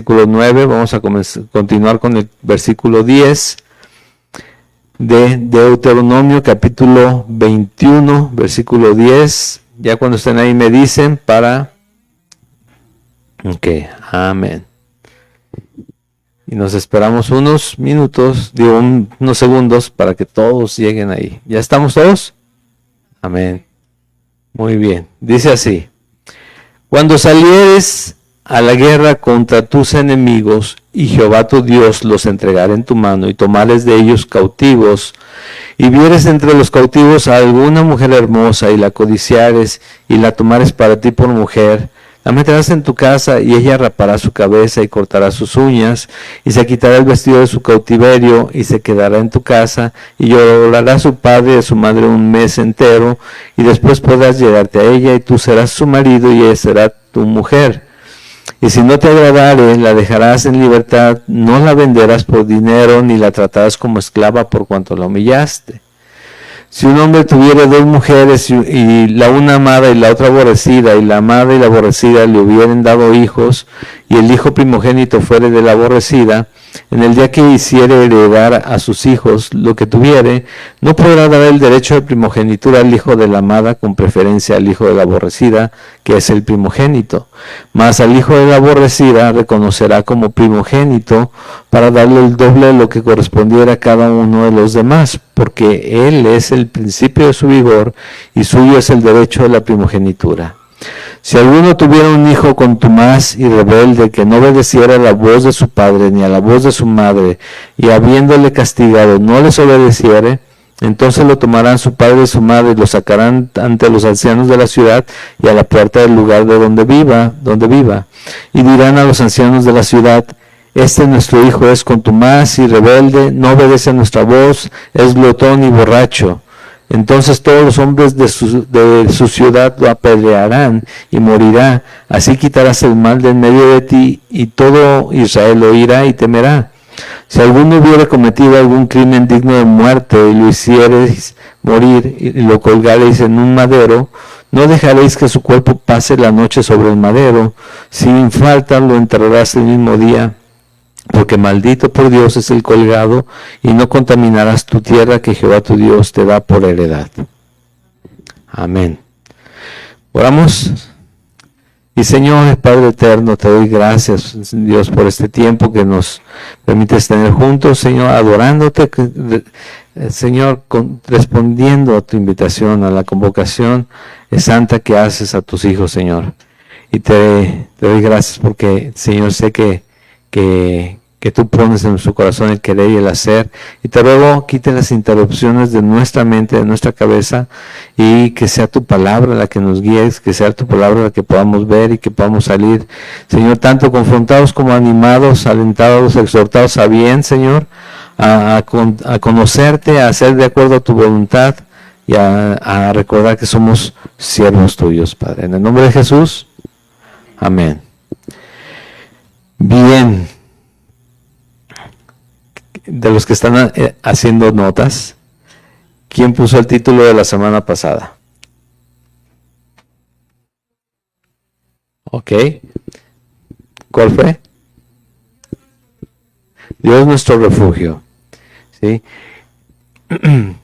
versículo 9, vamos a continuar con el versículo 10 de Deuteronomio capítulo 21, versículo 10. Ya cuando estén ahí me dicen para... Ok, amén. Y nos esperamos unos minutos, unos segundos para que todos lleguen ahí. ¿Ya estamos todos? Amén. Muy bien. Dice así: cuando salieres a la guerra contra tus enemigos, y Jehová tu Dios los entregare en tu mano, y tomares de ellos cautivos, y vieres entre los cautivos a alguna mujer hermosa, y la codiciares, y la tomares para ti por mujer, la meterás en tu casa, y ella rapará su cabeza, y cortará sus uñas, y se quitará el vestido de su cautiverio, y se quedará en tu casa, y llorará a su padre y a su madre un mes entero, y después podrás llegarte a ella, y tú serás su marido, y ella será tu mujer. Y si no te agradare, la dejarás en libertad, no la venderás por dinero, ni la tratarás como esclava por cuanto la humillaste. Si un hombre tuviera dos mujeres, y la una amada y la otra aborrecida, y la amada y la aborrecida le hubieren dado hijos, y el hijo primogénito fuere de la aborrecida, en el día que hiciere heredar a sus hijos lo que tuviere, no podrá dar el derecho de primogenitura al hijo de la amada con preferencia al hijo de la aborrecida, que es el primogénito. Mas al hijo de la aborrecida reconocerá como primogénito, para darle el doble de lo que correspondiera a cada uno de los demás, porque él es el principio de su vigor, y suyo es el derecho de la primogenitura. Si alguno tuviera un hijo contumaz y rebelde, que no obedeciera a la voz de su padre ni a la voz de su madre, y habiéndole castigado no les obedeciere, entonces lo tomarán su padre y su madre, y lo sacarán ante los ancianos de la ciudad y a la puerta del lugar de donde viva, y dirán a los ancianos de la ciudad: este nuestro hijo es contumaz y rebelde, no obedece a nuestra voz, es glotón y borracho. Entonces todos los hombres de su ciudad lo apedrearán y morirá. Así quitarás el mal de en medio de ti, y todo Israel lo oirá y temerá. Si alguno hubiera cometido algún crimen digno de muerte, y lo hiciereis morir, y lo colgareis en un madero, no dejaréis que su cuerpo pase la noche sobre el madero. Sin falta lo enterrarás el mismo día, porque maldito por Dios es el colgado, y no contaminarás tu tierra que Jehová tu Dios te da por heredad. Amén. Oramos. Y Señor, Padre eterno, te doy gracias, Dios, por este tiempo que nos permites tener juntos, Señor, adorándote, Señor, respondiendo a tu invitación, a la convocación santa que haces a tus hijos, Señor. Y te doy gracias porque, Señor, sé que tú pones en su corazón el querer y el hacer, y te ruego quite las interrupciones de nuestra mente, de nuestra cabeza, y que sea tu palabra la que nos guíe, que sea tu palabra la que podamos ver y que podamos salir, Señor, tanto confrontados como animados, alentados, exhortados a bien, Señor, a conocerte, a hacer de acuerdo a tu voluntad, y a recordar que somos siervos tuyos, Padre. En el nombre de Jesús, amén. Bien. De los que están haciendo notas, ¿quién puso el título de la semana pasada? Ok. ¿Cuál fue? Dios nuestro refugio. ¿Sí?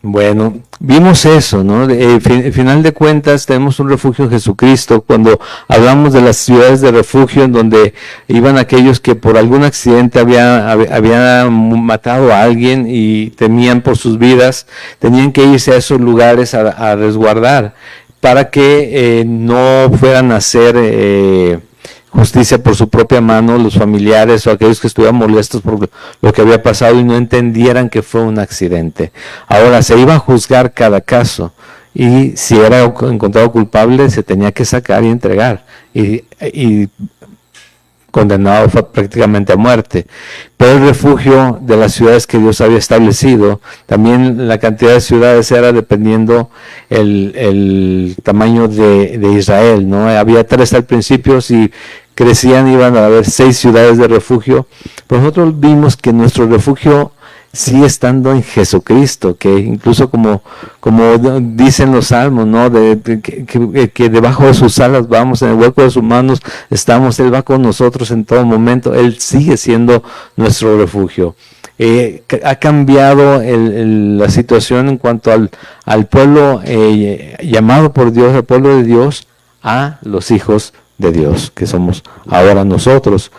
Bueno, vimos eso, ¿no? Al final de cuentas tenemos un refugio en Jesucristo. Cuando hablamos de las ciudades de refugio en donde iban aquellos que por algún accidente habían matado a alguien y temían por sus vidas, tenían que irse a esos lugares a resguardar para que no fueran a hacer justicia por su propia mano los familiares o aquellos que estuvieran molestos por lo que había pasado y no entendieran que fue un accidente. Ahora, se iba a juzgar cada caso, y si era encontrado culpable se tenía que sacar y entregar, y condenado prácticamente a muerte. Pero el refugio de las ciudades que Dios había establecido, también la cantidad de ciudades era dependiendo el tamaño de Israel, ¿no? Había 3 al principio, si crecían iban a haber 6 ciudades de refugio. Pero nosotros vimos que nuestro refugio sigue estando en Jesucristo, que incluso como dicen los salmos, ¿no? Que debajo de sus alas vamos, en el hueco de sus manos estamos, Él va con nosotros en todo momento, Él sigue siendo nuestro refugio. Ha cambiado la situación en cuanto al pueblo llamado por Dios, al pueblo de Dios, a los hijos de Dios, que somos ahora nosotros.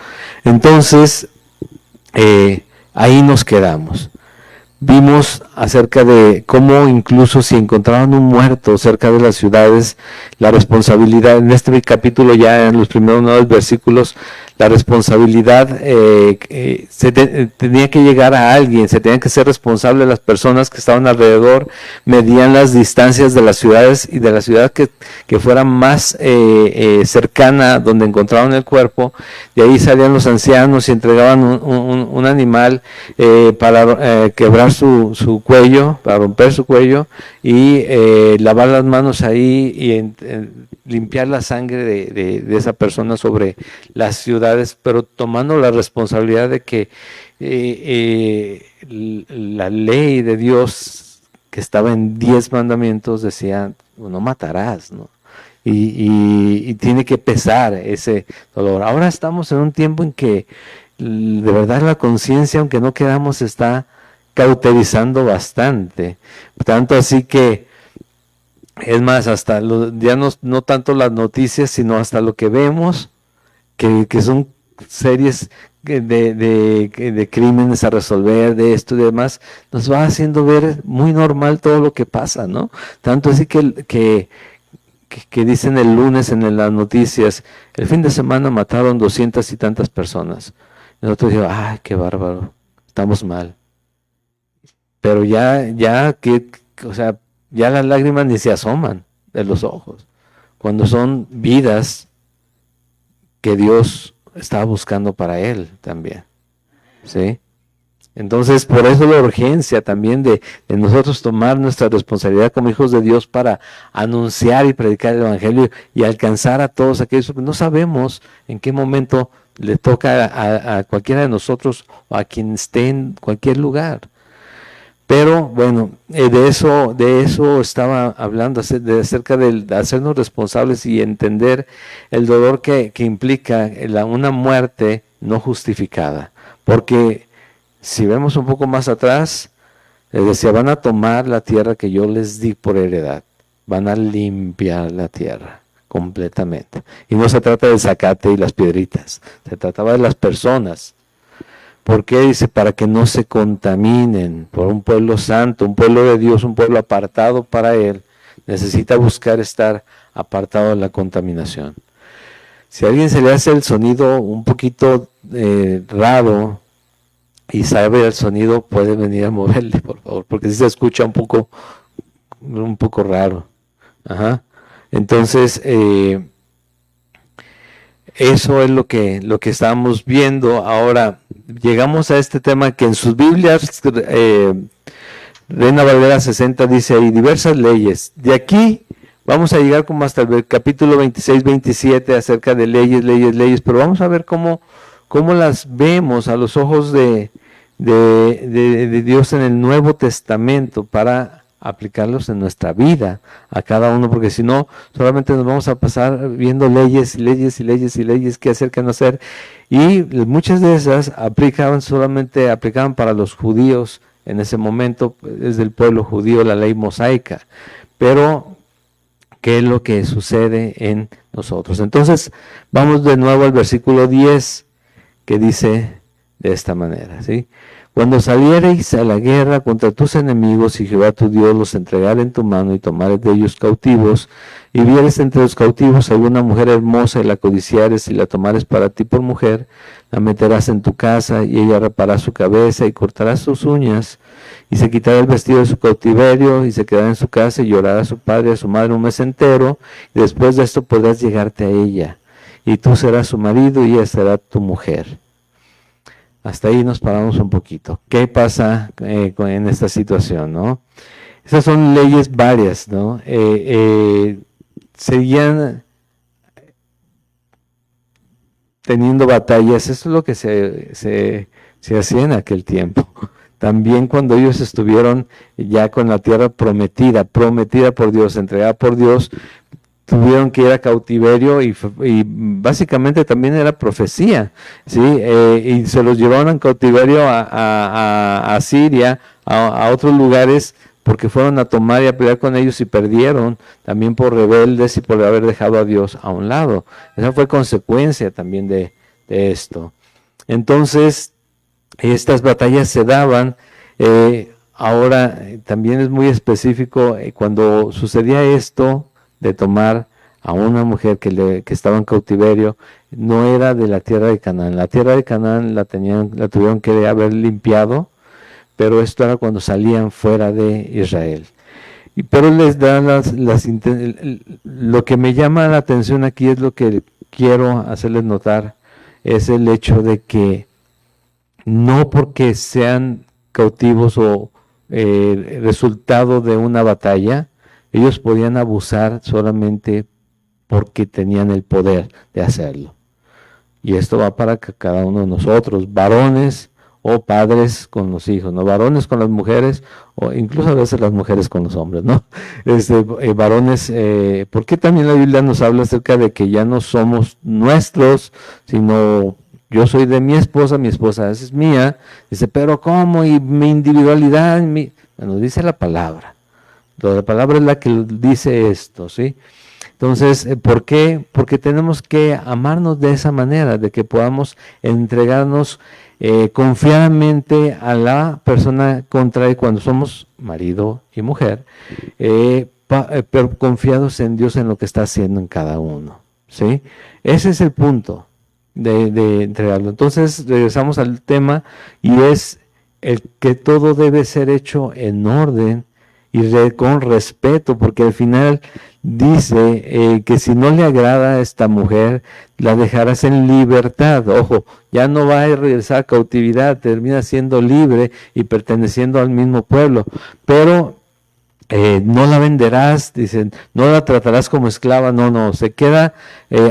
Entonces, ahí nos quedamos. Vimos acerca de cómo incluso si encontraban un muerto cerca de las ciudades, la responsabilidad, en este capítulo ya en los primeros 9 versículos, la responsabilidad tenía que llegar a alguien, se tenían que ser responsables las personas que estaban alrededor, medían las distancias de las ciudades y de la ciudad que fuera más cercana donde encontraban el cuerpo. De ahí salían los ancianos y entregaban un animal para quebrar su cuello, para romper su cuello y lavar las manos ahí y limpiar la sangre de esa persona sobre las ciudades, pero tomando la responsabilidad de que la ley de Dios que estaba en 10 mandamientos decía, no matarás, ¿no? Y tiene que pesar ese dolor. Ahora estamos en un tiempo en que de verdad la conciencia, aunque no queramos, está cauterizando bastante. Tanto así que, es más, hasta ya no tanto las noticias, sino hasta lo que vemos, que son series de crímenes a resolver, de esto y demás, nos va haciendo ver muy normal todo lo que pasa, ¿no? Tanto así que dicen el lunes en las noticias, el fin de semana mataron 200 y tantas personas. Y nosotros digo, ay, qué bárbaro, estamos mal. Pero o sea, ya las lágrimas ni se asoman de los ojos, cuando son vidas que Dios estaba buscando para Él también, ¿sí? Entonces, por eso la urgencia también de nosotros tomar nuestra responsabilidad como hijos de Dios para anunciar y predicar el Evangelio y alcanzar a todos aquellos que no sabemos en qué momento le toca a cualquiera de nosotros o a quien esté en cualquier lugar. Pero bueno, de eso estaba hablando, acerca de hacernos responsables y entender el dolor que implica una muerte no justificada. Porque si vemos un poco más atrás, les decía, van a tomar la tierra que yo les di por heredad, van a limpiar la tierra completamente. Y no se trata del zacate y las piedritas, se trataba de las personas. ¿Por qué? Dice, para que no se contaminen por un pueblo santo, un pueblo de Dios, un pueblo apartado para Él. Necesita buscar estar apartado de la contaminación. Si a alguien se le hace el sonido un poquito raro y sabe el sonido, puede venir a moverle, por favor, porque si se escucha un poco raro. Ajá. Entonces, eso es lo que estamos viendo. Ahora, llegamos a este tema que en sus Biblias, Reina Valera 60 dice, hay diversas leyes. De aquí vamos a llegar como hasta el capítulo 26-27 acerca de leyes, pero vamos a ver cómo las vemos a los ojos de Dios en el Nuevo Testamento para aplicarlos en nuestra vida a cada uno, porque si no, solamente nos vamos a pasar viendo leyes qué hacer, qué no hacer, y muchas de esas aplicaban para los judíos en ese momento, desde el pueblo judío, la ley mosaica, pero ¿qué es lo que sucede en nosotros? Entonces, vamos de nuevo al versículo 10, que dice de esta manera, ¿sí? Cuando saliereis a la guerra contra tus enemigos y Jehová tu Dios los entregare en tu mano y tomares de ellos cautivos, y vieres entre los cautivos alguna mujer hermosa y la codiciares y la tomares para ti por mujer, la meterás en tu casa y ella rapará su cabeza y cortará sus uñas y se quitará el vestido de su cautiverio y se quedará en su casa y llorará a su padre y a su madre un mes entero, y después de esto podrás llegarte a ella y tú serás su marido y ella será tu mujer. Hasta ahí nos paramos un poquito. ¿Qué pasa en esta situación, no? Esas son leyes varias, ¿no? Seguían teniendo batallas. Eso es lo que se hacía en aquel tiempo. también cuando ellos estuvieron ya con la tierra prometida por Dios, entregada por Dios, tuvieron que ir a cautiverio y básicamente también era profecía, ¿sí? Y se los llevaron en cautiverio a Siria, a otros lugares, porque fueron a tomar y a pelear con ellos y perdieron, también por rebeldes y por haber dejado a Dios a un lado. Esa fue consecuencia también de esto. Entonces, estas batallas se daban. Ahora, también es muy específico, cuando sucedía esto, de tomar a una mujer que estaba en cautiverio, no era de la tierra de Canaán. La tierra de Canaán la tuvieron que haber limpiado, pero esto era cuando salían fuera de Israel. Pero les da lo que me llama la atención aquí es lo que quiero hacerles notar, es el hecho de que no porque sean cautivos o resultado de una batalla, ellos podían abusar solamente porque tenían el poder de hacerlo. Y esto va para cada uno de nosotros, varones o padres con los hijos, ¿no? Varones con las mujeres, o incluso a veces las mujeres con los hombres, ¿no? Varones, porque también la Biblia nos habla acerca de que ya no somos nuestros, sino yo soy de mi esposa es mía. Dice, pero ¿cómo? Y mi individualidad, bueno, dice la palabra. La palabra es la que dice esto, ¿sí? Entonces, ¿por qué? Porque tenemos que amarnos de esa manera, de que podamos entregarnos confiadamente a la persona contraria cuando somos marido y mujer, pero confiados en Dios en lo que está haciendo en cada uno, ¿sí? Ese es el punto de entregarlo. Entonces, regresamos al tema, y es el que todo debe ser hecho en orden y con respeto, porque al final dice que si no le agrada a esta mujer, la dejarás en libertad. Ojo, ya no va a regresar a cautividad, termina siendo libre y perteneciendo al mismo pueblo, pero no la venderás, dicen, no la tratarás como esclava, no, se queda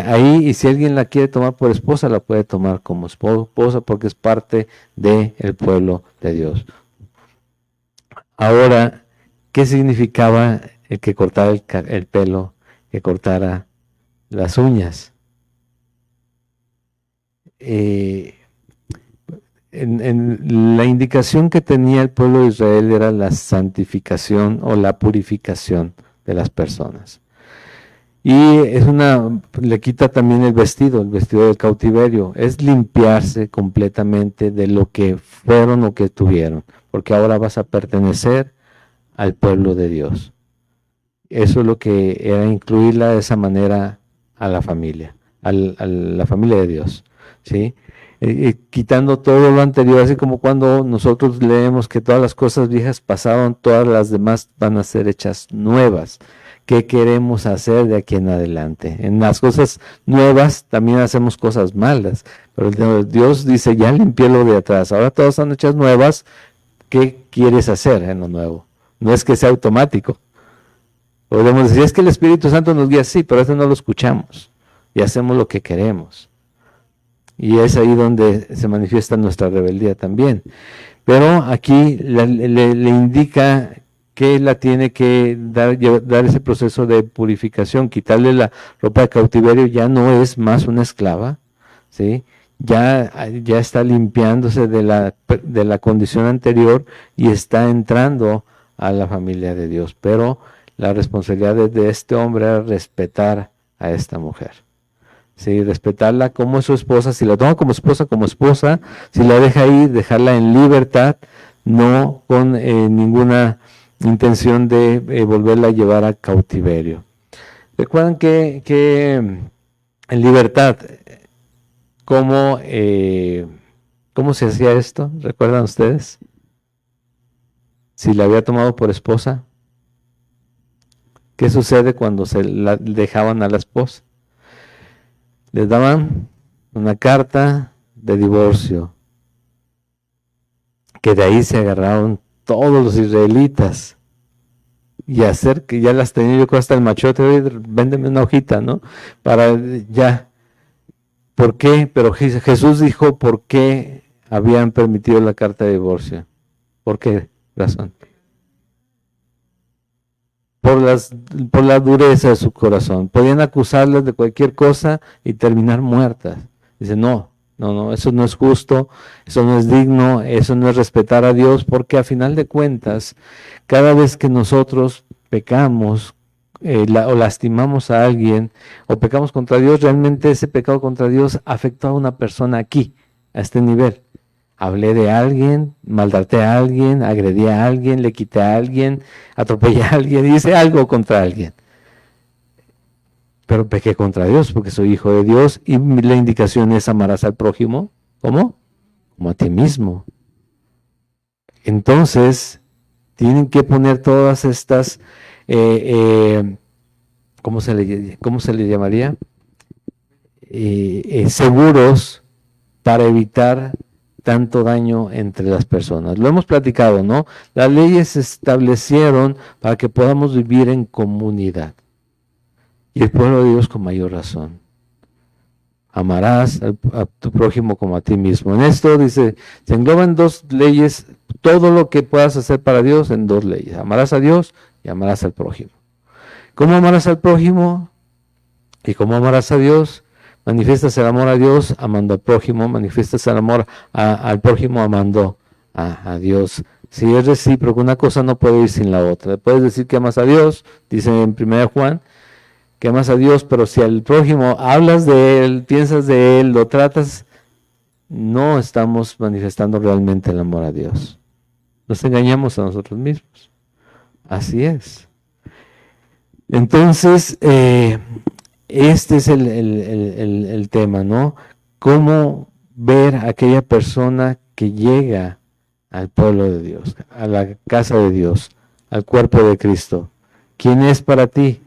ahí, y si alguien la quiere tomar por esposa, la puede tomar como esposa porque es parte del pueblo de Dios. Ahora, ¿qué significaba el que cortara el pelo, que cortara las uñas? La indicación que tenía el pueblo de Israel era la santificación o la purificación de las personas. Y le quita también el vestido del cautiverio, es limpiarse completamente de lo que fueron o que tuvieron, porque ahora vas a pertenecer al pueblo de Dios. Eso es lo que era incluirla de esa manera a la familia, a la familia de Dios, ¿sí? Quitando todo lo anterior, así como cuando nosotros leemos que todas las cosas viejas pasaron, todas las demás van a ser hechas nuevas. ¿Qué queremos hacer de aquí en adelante? En las cosas nuevas también hacemos cosas malas, pero Dios dice, ya limpié lo de atrás, ahora todas son hechas nuevas. ¿Qué quieres hacer en lo nuevo? No es que sea automático. Podemos decir, es que el Espíritu Santo nos guía, sí, pero eso no lo escuchamos y hacemos lo que queremos. Y es ahí donde se manifiesta nuestra rebeldía también. Pero aquí le indica que la tiene que dar ese proceso de purificación, quitarle la ropa de cautiverio, ya no es más una esclava, ¿sí? Ya está limpiándose de la condición anterior y está entrando a la familia de Dios. Pero la responsabilidad de este hombre era respetar a esta mujer. Sí, respetarla como su esposa, si la toma como esposa, si la deja ir, dejarla en libertad, no con ninguna intención de volverla a llevar a cautiverio. Recuerdan que en libertad, ¿cómo se hacía esto? ¿Recuerdan ustedes? Si la había tomado por esposa, ¿qué sucede cuando se la dejaban a la esposa? Les daban una carta de divorcio, que de ahí se agarraron todos los israelitas, y hacer que ya las tenía yo con hasta el machote, véndeme una hojita, ¿no? Para ya. ¿Por qué? Pero Jesús dijo por qué habían permitido la carta de divorcio. ¿Por qué razón? Por la dureza de su corazón. Podían acusarles de cualquier cosa y terminar muertas. Dice, no, eso no es justo, eso no es digno, eso no es respetar a Dios, porque a final de cuentas, cada vez que nosotros pecamos o lastimamos a alguien o pecamos contra Dios, realmente ese pecado contra Dios afectó a una persona aquí, a este nivel. Hablé de alguien, maltraté a alguien, agredí a alguien, le quité a alguien, atropellé a alguien, hice algo contra alguien. Pero pequé contra Dios porque soy hijo de Dios y la indicación es amarás al prójimo. ¿Cómo? Como a ti mismo. Entonces, tienen que poner todas estas, ¿cómo se le llamaría? Seguros para evitar tanto daño entre las personas. Lo hemos platicado, ¿no? Las leyes se establecieron para que podamos vivir en comunidad. Y el pueblo de Dios con mayor razón. Amarás a tu prójimo como a ti mismo. En esto dice, se engloban dos leyes, todo lo que puedas hacer para Dios en dos leyes. Amarás a Dios y amarás al prójimo. ¿Cómo amarás al prójimo? ¿Y cómo amarás a Dios? Manifiestas el amor a Dios amando al prójimo, manifiestas el amor al prójimo amando a Dios. Si es recíproco, una cosa no puede ir sin la otra. Puedes decir que amas a Dios, dice en 1 Juan, que amas a Dios, pero si al prójimo hablas de él, piensas de él, lo tratas, no estamos manifestando realmente el amor a Dios. Nos engañamos a nosotros mismos. Así es. Entonces, este es el tema, ¿no? Cómo ver a aquella persona que llega al pueblo de Dios, a la casa de Dios, al cuerpo de Cristo. ¿Quién es para ti?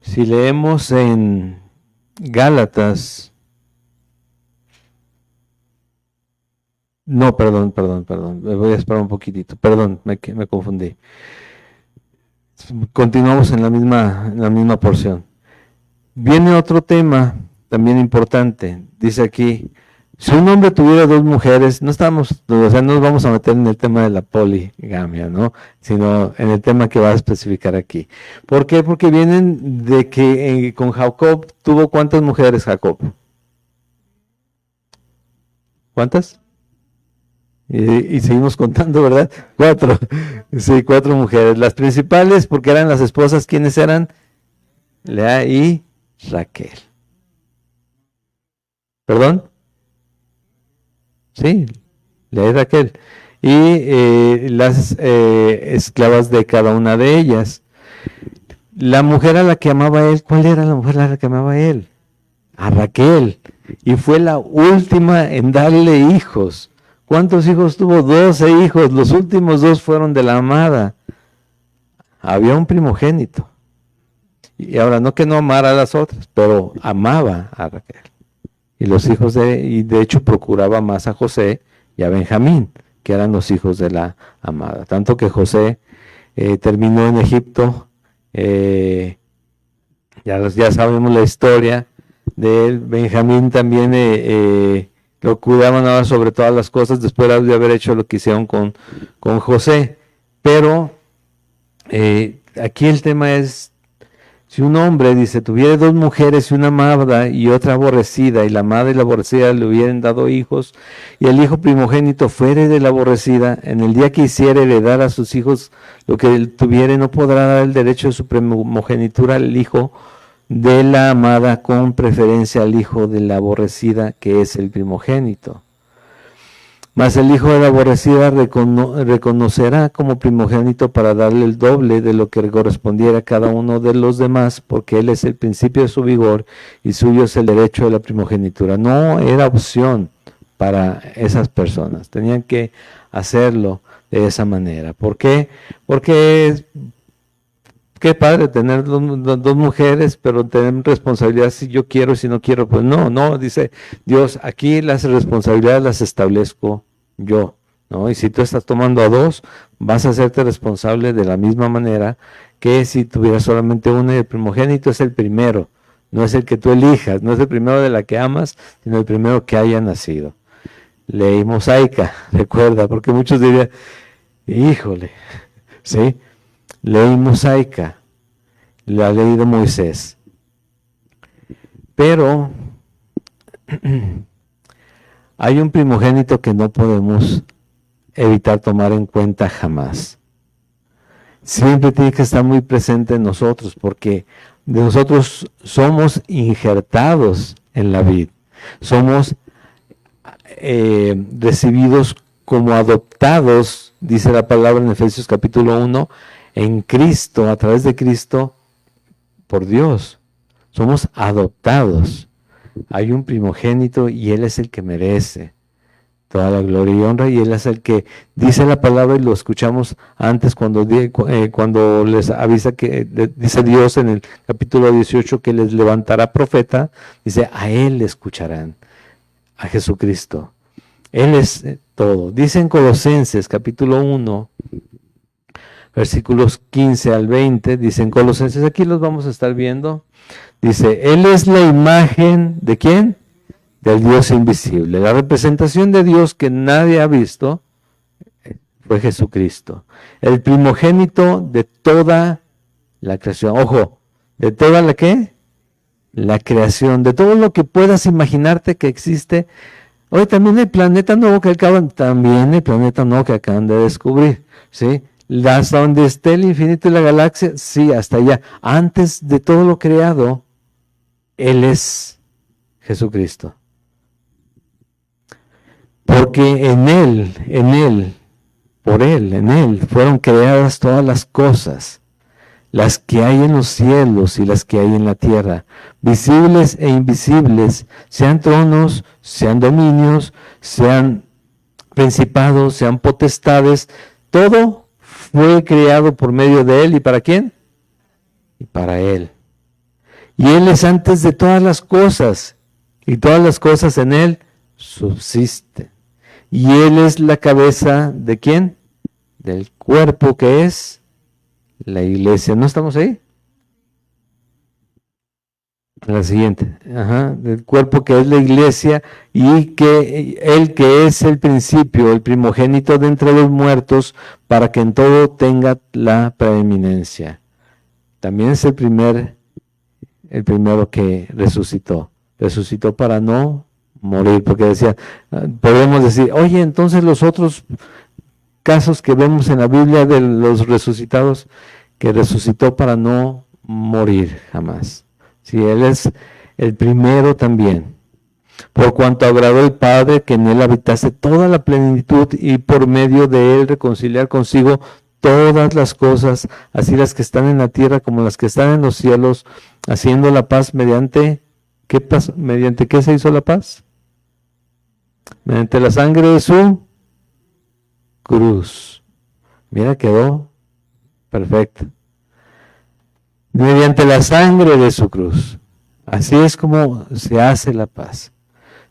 Si leemos en Gálatas, no, perdón, me voy a esperar un poquitito, perdón, me confundí. Continuamos en la misma porción. Viene otro tema también importante, dice aquí, si un hombre tuviera dos mujeres, no nos vamos a meter en el tema de la poligamia, ¿no? Sino en el tema que va a especificar aquí. ¿Por qué? Porque vienen de que con Jacob tuvo ¿cuántas mujeres Jacob? ¿Cuántas? Y seguimos contando, ¿verdad? 4. Sí, 4 mujeres. Las principales, porque eran las esposas, ¿quiénes eran? Lea y Raquel. ¿Perdón? Sí, Lea y Raquel. Y las esclavas de cada una de ellas. La mujer a la que amaba él, ¿cuál era la mujer a la que amaba él? A Raquel. Y fue la última en darle hijos. ¿Cuántos hijos tuvo? 12 hijos. Los últimos 2 fueron de la amada. Había un primogénito. Y ahora, no que no amara a las otras, pero amaba a Raquel. Y los hijos y de hecho procuraba más a José y a Benjamín, que eran los hijos de la amada. Tanto que José terminó en Egipto. Ya sabemos la historia de él. Benjamín también lo cuidaban ahora sobre todas las cosas después de haber hecho lo que hicieron con José. Pero aquí el tema es, si un hombre, dice, tuviera 2 mujeres y una amada y otra aborrecida, y la amada y la aborrecida le hubieran dado hijos, y el hijo primogénito fuere de la aborrecida, en el día que hiciere heredar a sus hijos lo que él tuviere, no podrá dar el derecho de su primogenitura al hijo de la amada con preferencia al hijo de la aborrecida, que es el primogénito. Mas el hijo de la aborrecida reconocerá como primogénito para darle el doble de lo que correspondiera a cada uno de los demás, porque él es el principio de su vigor y suyo es el derecho de la primogenitura. No era opción para esas personas, tenían que hacerlo de esa manera. ¿Por qué? Porque qué padre tener dos mujeres, pero tener responsabilidad si yo quiero y si no quiero. Pues no, dice Dios, aquí las responsabilidades las establezco yo. ¿no? Y si tú estás tomando a dos, vas a hacerte responsable de la misma manera que si tuvieras solamente uno y el primogénito es el primero, no es el que tú elijas, no es el primero de la que amas, sino el primero que haya nacido. Ley mosaica, recuerda, porque muchos dirían, híjole, ¿sí? Ley mosaica, la ley de Moisés. Pero hay un primogénito que no podemos evitar tomar en cuenta jamás. Siempre tiene que estar muy presente en nosotros, porque de nosotros somos injertados en la vid. Somos recibidos como adoptados, dice la palabra en Efesios capítulo 1, en Cristo, a través de Cristo, por Dios. Somos adoptados. Hay un primogénito y Él es el que merece toda la gloria y honra, y Él es el que dice la palabra, y lo escuchamos antes cuando les avisa que dice Dios en el capítulo 18 que les levantará profeta, dice, a Él le escucharán, a Jesucristo. Él es todo. Dice en Colosenses capítulo 1, versículos 15 al 20, dice en Colosenses, aquí los vamos a estar viendo, dice, Él es la imagen, ¿de quién? Del Dios invisible. La representación de Dios que nadie ha visto fue Jesucristo. El primogénito de toda la creación. Ojo, ¿de toda la qué? La creación. De todo lo que puedas imaginarte que existe. Hoy también el planeta nuevo que acaban de descubrir. ¿Sí? Hasta donde esté el infinito y la galaxia, sí, hasta allá. Antes de todo lo creado, Él es Jesucristo. Porque en Él, por Él, en Él fueron creadas todas las cosas, las que hay en los cielos y las que hay en la tierra, visibles e invisibles, sean tronos, sean dominios, sean principados, sean potestades, todo fue creado por medio de Él. ¿Y para quién? Y para Él. Y Él es antes de todas las cosas, y todas las cosas en Él subsisten. Y Él es la cabeza ¿de quién? Del cuerpo que es la iglesia. ¿No estamos ahí? La siguiente. Del cuerpo que es la iglesia, y que Él que es el principio, el primogénito de entre los muertos, para que en todo tenga la preeminencia. También es el primero que resucitó. Resucitó para no morir, porque decía, podemos decir, oye, entonces los otros casos que vemos en la Biblia de los resucitados, que resucitó para no morir jamás. Sí, Él es el primero también. Por cuanto agradó el Padre que en Él habitase toda la plenitud, y por medio de Él reconciliar consigo todas las cosas, así las que están en la tierra como las que están en los cielos, haciendo la paz mediante ¿qué se hizo la paz? Mediante la sangre de su cruz. Mira, quedó perfecto. Mediante la sangre de su cruz. Así es como se hace la paz.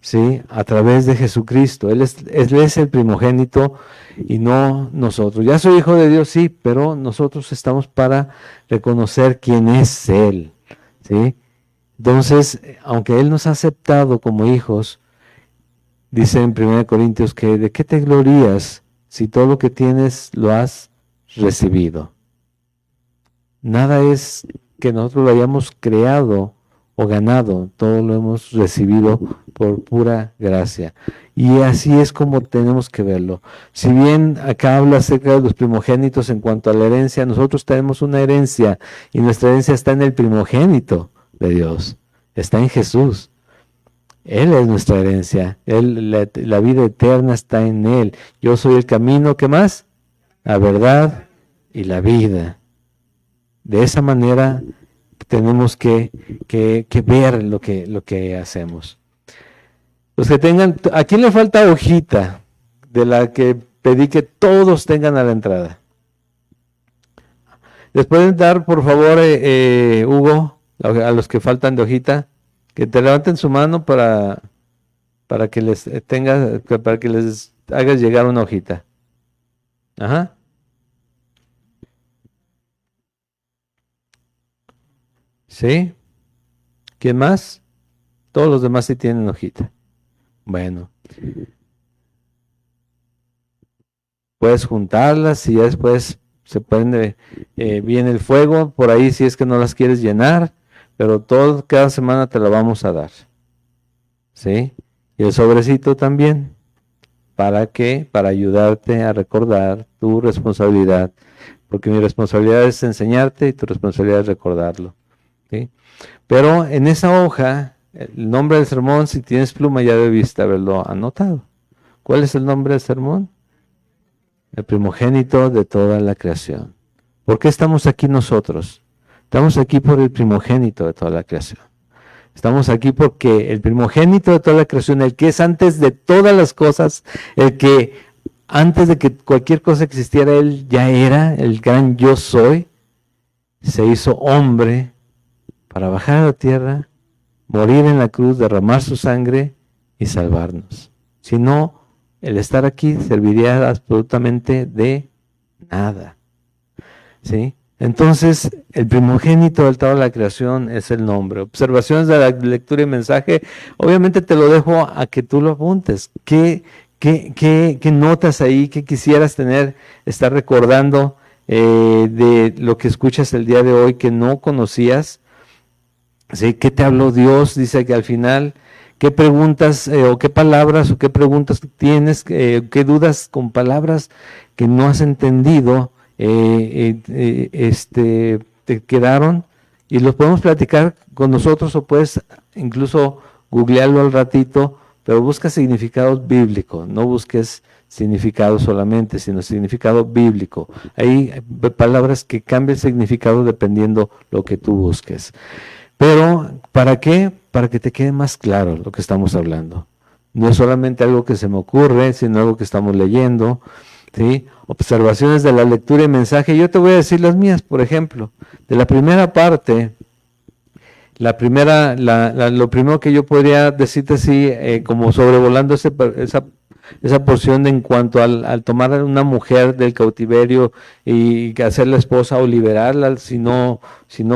¿Sí? A través de Jesucristo. Él es el primogénito y no nosotros. Ya soy hijo de Dios, sí, pero nosotros estamos para reconocer quién es Él. ¿Sí? Entonces, aunque Él nos ha aceptado como hijos, dice en 1 Corintios que ¿de qué te glorías si todo lo que tienes lo has recibido? Nada es que nosotros lo hayamos creado o ganado, todo lo hemos recibido por pura gracia. Y así es como tenemos que verlo. Si bien acá habla acerca de los primogénitos en cuanto a la herencia, nosotros tenemos una herencia, y nuestra herencia está en el primogénito de Dios, está en Jesús. Él es nuestra herencia, la vida eterna está en Él. Yo soy el camino, ¿qué más? La verdad y la vida. De esa manera tenemos que ver lo que hacemos. Los que tengan, ¿a quién le falta hojita de la que pedí que todos tengan a la entrada? ¿Les pueden dar, por favor, Hugo, a los que faltan de hojita, que te levanten su mano para que les hagas llegar una hojita. Ajá. ¿Sí? ¿Quién más? Todos los demás sí tienen hojita. Bueno, puedes juntarlas y ya después se prende bien el fuego por ahí si es que no las quieres llenar, pero cada semana te la vamos a dar. ¿Sí? Y el sobrecito también. ¿Para qué? Para ayudarte a recordar tu responsabilidad, porque mi responsabilidad es enseñarte y tu responsabilidad es recordarlo. ¿Sí? Pero en esa hoja, el nombre del sermón, si tienes pluma ya debiste haberlo anotado. ¿Cuál es el nombre del sermón? El primogénito de toda la creación. ¿Por qué estamos aquí nosotros? Estamos aquí por el primogénito de toda la creación. Estamos aquí porque el primogénito de toda la creación, el que es antes de todas las cosas, el que antes de que cualquier cosa existiera, él ya era el gran yo soy, se hizo hombre para bajar a la tierra, morir en la cruz, derramar su sangre y salvarnos. Si no, el estar aquí serviría absolutamente de nada. ¿Sí? Entonces, el primogénito de toda la creación es el nombre. Observaciones de la lectura y mensaje, obviamente te lo dejo a que tú lo apuntes. ¿Qué notas ahí? ¿Qué quisieras tener, estar recordando de lo que escuchas el día de hoy que no conocías? ¿Sí? ¿Qué te habló Dios? Dice que al final, ¿qué preguntas o qué palabras o qué preguntas tienes? ¿Qué dudas con palabras que no has entendido? Te quedaron y los podemos platicar con nosotros o puedes incluso googlearlo al ratito, pero busca significado bíblico, no busques significado solamente, sino significado bíblico. Hay palabras que cambian el significado dependiendo lo que tú busques. Pero, ¿para qué? Para que te quede más claro lo que estamos hablando. No es solamente algo que se me ocurre, sino algo que estamos leyendo. ¿Sí? Observaciones de la lectura y mensaje. Yo te voy a decir las mías, por ejemplo. De la primera parte, lo primero que yo podría decirte así, como sobrevolando esa porción en cuanto al tomar a una mujer del cautiverio y hacerla esposa o liberarla, si no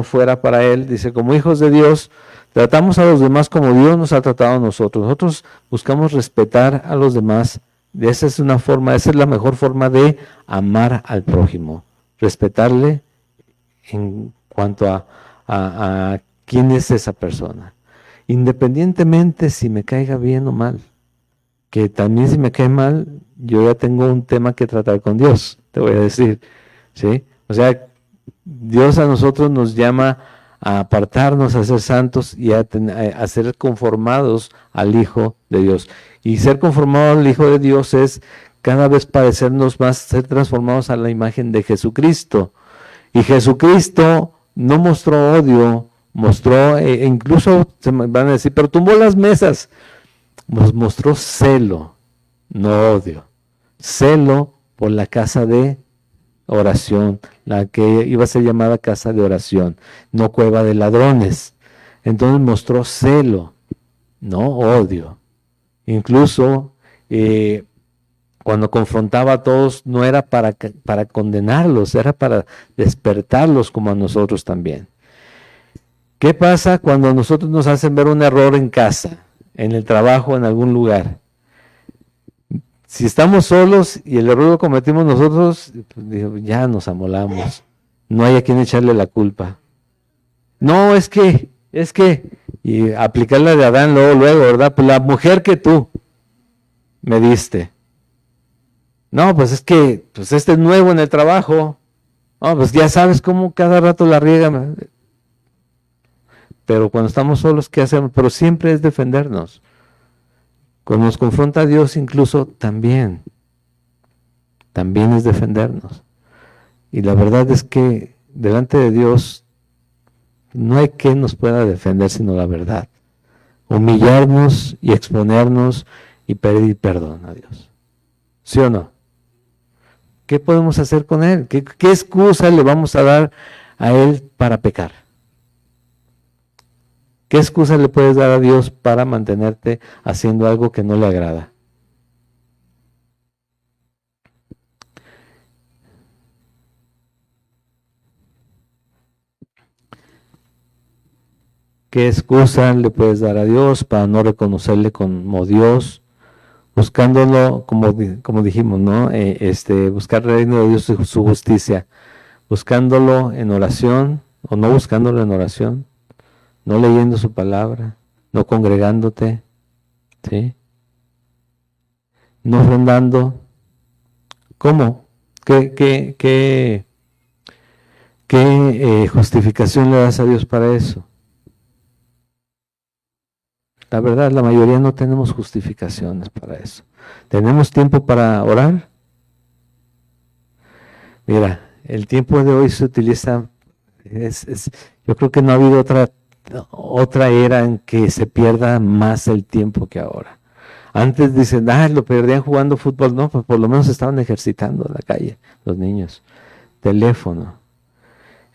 fuera para él, dice, como hijos de Dios, tratamos a los demás como Dios nos ha tratado a nosotros. Nosotros buscamos respetar a los demás. Esa es la mejor forma de amar al prójimo, respetarle en cuanto a quién es esa persona, independientemente si me caiga bien o mal, que también si me cae mal, yo ya tengo un tema que tratar con Dios, te voy a decir, ¿sí? O sea, Dios a nosotros nos llama a apartarnos, a ser santos y a ser conformados al Hijo de Dios. Y ser conformado al Hijo de Dios es cada vez parecernos más, ser transformados a la imagen de Jesucristo. Y Jesucristo no mostró odio, mostró, incluso se van a decir, pero tumbó las mesas. Nos mostró celo, no odio. Celo por la casa de oración, la que iba a ser llamada casa de oración, no cueva de ladrones. Entonces mostró celo, no odio. Incluso cuando confrontaba a todos no era para condenarlos, era para despertarlos como a nosotros también. ¿Qué pasa cuando nosotros nos hacen ver un error en casa, en el trabajo, en algún lugar? Si estamos solos y el error lo cometimos nosotros, pues, ya nos amolamos. No hay a quien echarle la culpa. No, es que, y aplicarla de Adán luego, ¿verdad? Pues la mujer que tú me diste. No, pues es que, pues este es nuevo en el trabajo. No, pues ya sabes cómo cada rato la riega. Pero cuando estamos solos, ¿qué hacemos? Pero siempre es defendernos. Cuando nos confronta a Dios incluso también es defendernos. Y la verdad es que delante de Dios no hay quien nos pueda defender sino la verdad. Humillarnos y exponernos y pedir perdón a Dios. ¿Sí o no? ¿Qué podemos hacer con Él? ¿Qué excusa le vamos a dar a Él para pecar? ¿Qué excusa le puedes dar a Dios para mantenerte haciendo algo que no le agrada? ¿Qué excusa le puedes dar a Dios para no reconocerle como Dios? Buscándolo, como dijimos, ¿no? Buscar el reino de Dios y su justicia. Buscándolo en oración o no buscándolo en oración. No leyendo su palabra. No congregándote. ¿Sí? No ofrendando. ¿Cómo? ¿Qué justificación le das a Dios para eso? La verdad, la mayoría no tenemos justificaciones para eso. ¿Tenemos tiempo para orar? Mira, el tiempo de hoy se utiliza, yo creo que no ha habido otra era en que se pierda más el tiempo que ahora. Antes dicen, lo perdían jugando fútbol. No, pues por lo menos estaban ejercitando en la calle, los niños. Teléfono.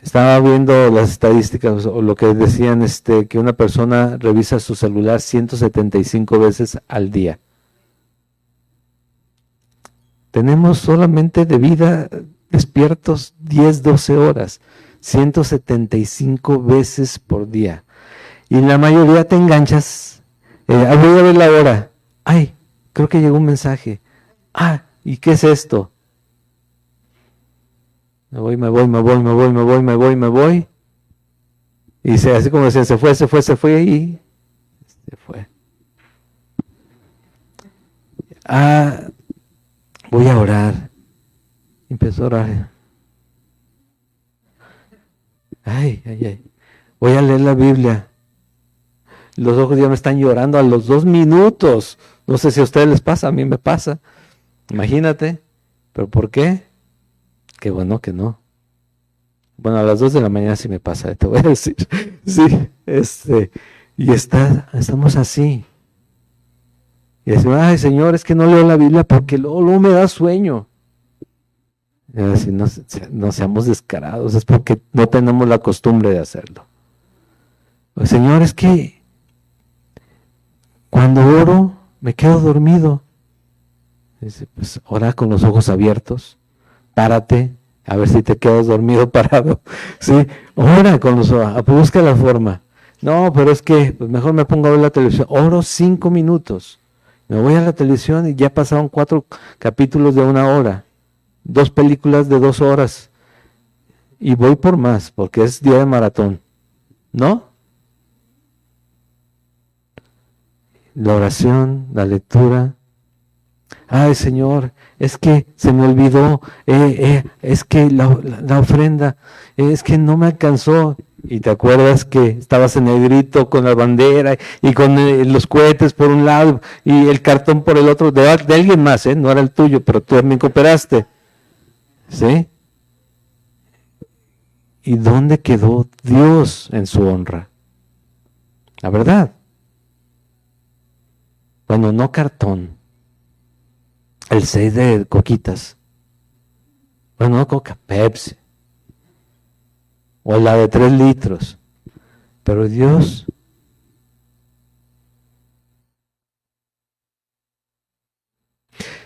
Estaba viendo las estadísticas o lo que decían que una persona revisa su celular 175 veces al día. Tenemos solamente de vida despiertos 10, 12 horas, 175 veces por día. Y la mayoría te enganchas. Voy a ver la hora. Ay, creo que llegó un mensaje. ¿Y qué es esto? Me voy. Y así como decían, se fue y se fue. Voy a orar. Empezó a orar. Ay. Voy a leer la Biblia. Los ojos ya me están llorando a los 2 minutos. No sé si a ustedes les pasa, a mí me pasa. Imagínate. ¿Pero por qué? Qué bueno que no. Bueno, a las 2 de la mañana sí me pasa, te voy a decir. Sí, y estamos así. Y decimos, ay Señor, es que no leo la Biblia porque luego me da sueño. Y así, no seamos descarados, es porque no tenemos la costumbre de hacerlo. Pues, Señor, es que cuando oro me quedo dormido. Dice, pues ora con los ojos abiertos, párate, a ver si te quedas dormido parado. Sí, ora con los ojos, busca la forma. No, pero es que pues mejor me pongo a ver la televisión. Oro 5 minutos. Me voy a la televisión y ya pasaron 4 capítulos de 1 hora. 2 películas de 2 horas. Y voy por más, porque es día de maratón. ¿No? La oración, la lectura. Ay, Señor, es que se me olvidó, es que la ofrenda, es que no me alcanzó. Y te acuerdas que estabas en el grito con la bandera y con los cohetes por un lado y el cartón por el otro, de alguien más, no era el tuyo, pero tú también cooperaste. ¿Sí? ¿Y dónde quedó Dios en su honra? La verdad. Bueno, no cartón. El 6 de coquitas. Bueno, no Coca, Pepsi. O la de 3 litros. Pero Dios.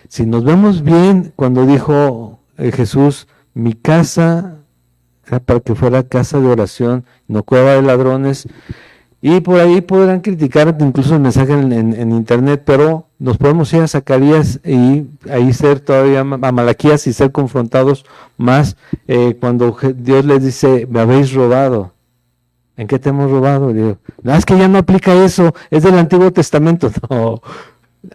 Si nos vemos bien, cuando dijo Jesús, mi casa era para que fuera casa de oración, no cueva de ladrones. Y por ahí podrán criticar incluso el mensaje en internet, pero nos podemos ir a Zacarías y ahí ser todavía a Malaquías y ser confrontados más cuando Dios les dice, me habéis robado. ¿En qué te hemos robado? Digo, no, es que ya no aplica eso, es del Antiguo Testamento. No,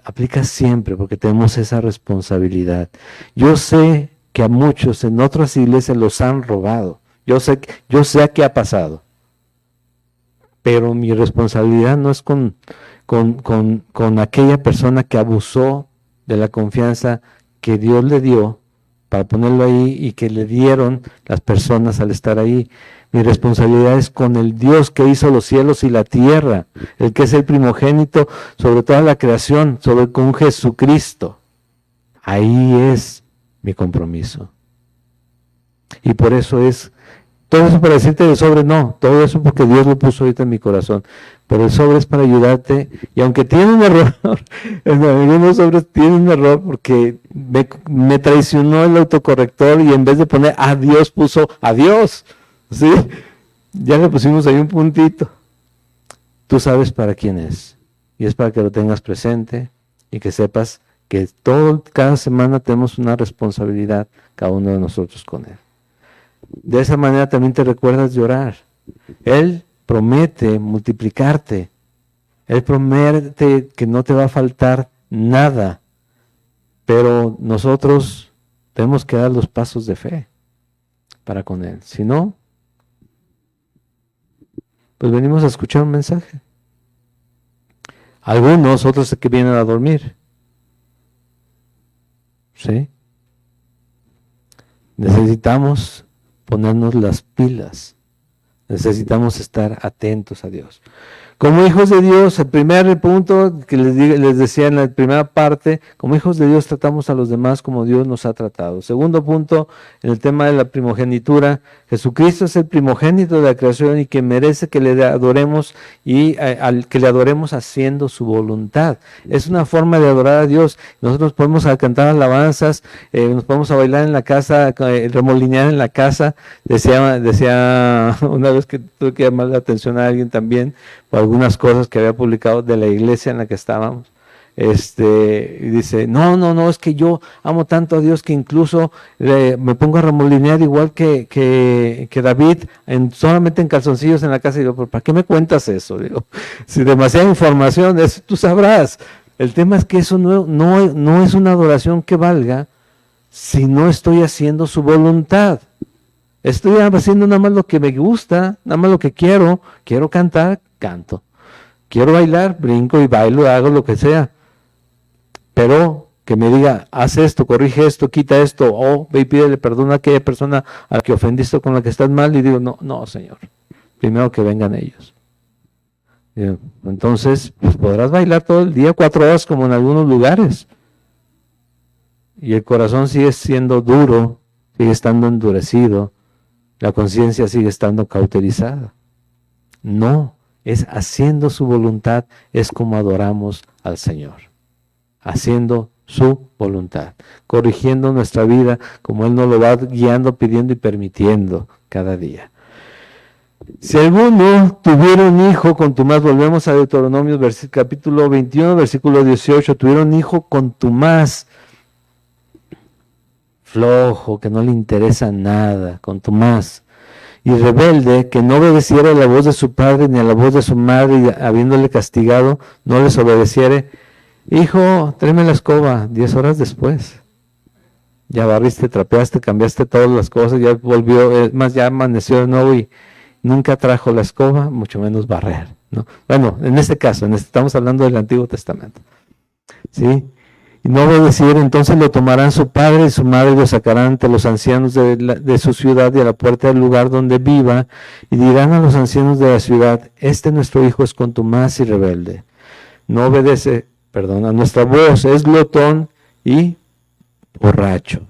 aplica siempre porque tenemos esa responsabilidad. Yo sé que a muchos en otras iglesias los han robado. Yo sé qué ha pasado. Pero mi responsabilidad no es con aquella persona que abusó de la confianza que Dios le dio para ponerlo ahí y que le dieron las personas al estar ahí. Mi responsabilidad es con el Dios que hizo los cielos y la tierra, el que es el primogénito sobre toda la creación, con Jesucristo. Ahí es mi compromiso. Y por eso todo eso para decirte de sobre, no, todo eso porque Dios lo puso ahorita en mi corazón, pero el sobre es para ayudarte, y aunque tiene un error, en algunos sobres tiene un error porque me traicionó el autocorrector y en vez de poner a Dios puso adiós, ¿sí? Ya le pusimos ahí un puntito. tú sabes para quién es. Y es para que lo tengas presente y que sepas que cada semana tenemos una responsabilidad, cada uno de nosotros con Él. De esa manera también te recuerdas de orar. Él promete multiplicarte. Él promete que no te va a faltar nada. Pero nosotros tenemos que dar los pasos de fe para con Él. Si no, pues venimos a escuchar un mensaje. Algunos, otros que vienen a dormir. ¿Sí? Necesitamos ponernos las pilas. Necesitamos estar atentos a Dios. Como hijos de Dios, el primer punto que les decía en la primera parte, como hijos de Dios tratamos a los demás como Dios nos ha tratado. Segundo punto, en el tema de la primogenitura, Jesucristo es el primogénito de la creación y que merece que le adoremos y que le adoremos haciendo su voluntad. Es una forma de adorar a Dios. Nosotros podemos cantar alabanzas, nos podemos bailar en la casa, remolinear en la casa. Decía una vez que tuve que llamar la atención a alguien también, por algunas cosas que había publicado de la iglesia en la que estábamos. Y dice, no, es que yo amo tanto a Dios que incluso me pongo a remolinear igual que David, solamente en calzoncillos en la casa. Y digo, ¿para qué me cuentas eso? Digo, si demasiada información, eso tú sabrás. El tema es que eso no es una adoración que valga si no estoy haciendo su voluntad. Estoy haciendo nada más lo que me gusta, nada más lo que quiero cantar, canto. Quiero bailar, brinco y bailo, hago lo que sea. Pero que me diga, haz esto, corrige esto, quita esto, o ve y pídele perdón a aquella persona a la que ofendiste con la que estás mal, y digo, no, Señor, primero que vengan ellos. Entonces, pues podrás bailar todo el día, 4 horas como en algunos lugares. Y el corazón sigue siendo duro, sigue estando endurecido, la conciencia sigue estando cauterizada. No, es haciendo su voluntad, es como adoramos al Señor. Haciendo su voluntad, corrigiendo nuestra vida como Él nos lo va guiando, pidiendo y permitiendo cada día. Si alguno tuviera un hijo contumaz, volvemos a Deuteronomio capítulo 21, versículo 18, tuviera un hijo contumaz, flojo, que no le interesa nada, contumaz, y rebelde, que no obedeciera a la voz de su padre ni a la voz de su madre, y habiéndole castigado, no les obedeciere, hijo, tráeme la escoba, 10 horas después. Ya barriste, trapeaste, cambiaste todas las cosas, ya volvió, ya amaneció de nuevo y nunca trajo la escoba, mucho menos barrer, ¿no? Bueno, en este caso, estamos hablando del Antiguo Testamento, ¿sí? Y no obedeciere, entonces lo tomarán su padre y su madre y lo sacarán ante los ancianos de su ciudad y a la puerta del lugar donde viva, y dirán a los ancianos de la ciudad, nuestro hijo es contumaz y rebelde, no obedece, a nuestra voz, es glotón y borracho.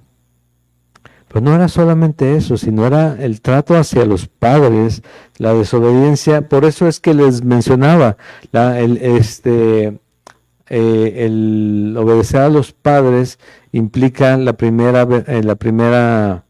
Pero no era solamente eso, sino era el trato hacia los padres, la desobediencia. Por eso es que les mencionaba el obedecer a los padres implica la primera